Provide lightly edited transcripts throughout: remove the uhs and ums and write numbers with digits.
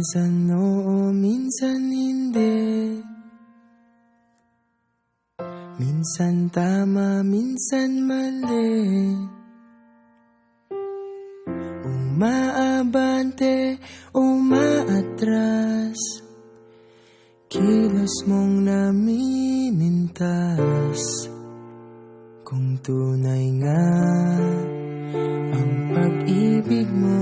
Minsan oo, minsan hindi. Minsan tama, minsan mali. Umaabante, umaatras. Kilos mong namimintas. Kung tunay nga ang pag-ibig mo,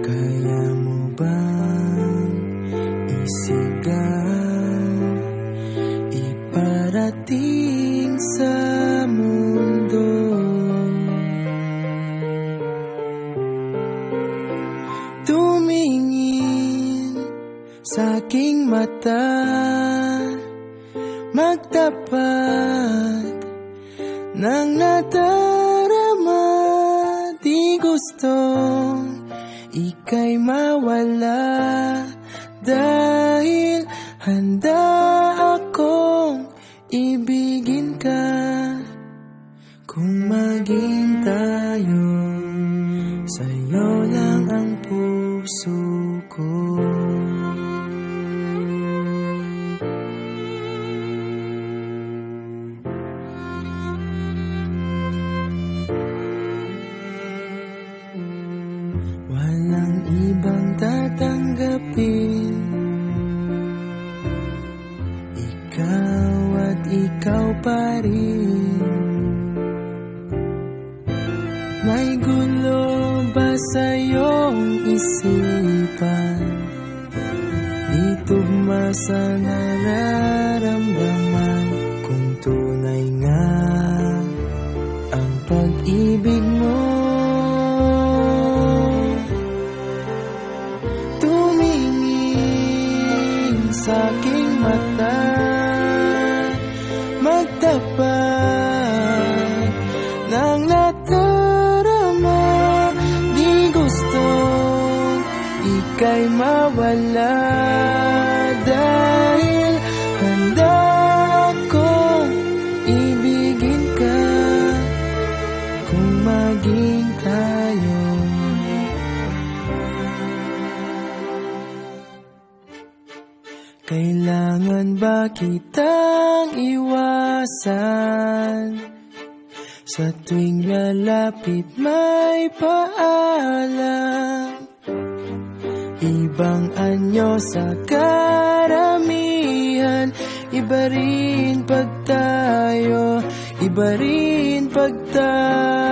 kaya mo bang isigaw, iparating sa mundo? Tumingin sa aking mata, magtapat ng nadarama. Di gustong ika'y mawala, dahil handa akong ibigin ka. Kung maging tayo, sa'yo lang ang puso ko. Walang ibang tatanggapin, ikaw at ikaw pa rin. May gulo ba sa iyong isipan? Di tugma sa nararamdaman. Kung tunay nga ang pag-ibig mo, sa aking mata, magtapat ng nadarama. Di gusto ika'y mawala, dahil handa akong ibigin ka. Kung maging tayo, kailangan ba kitang iwasan? Sa tuwing lalapit may paalam, ibang anyo sa karamihan. Iba rin pag tayo, iba rin pag tayo.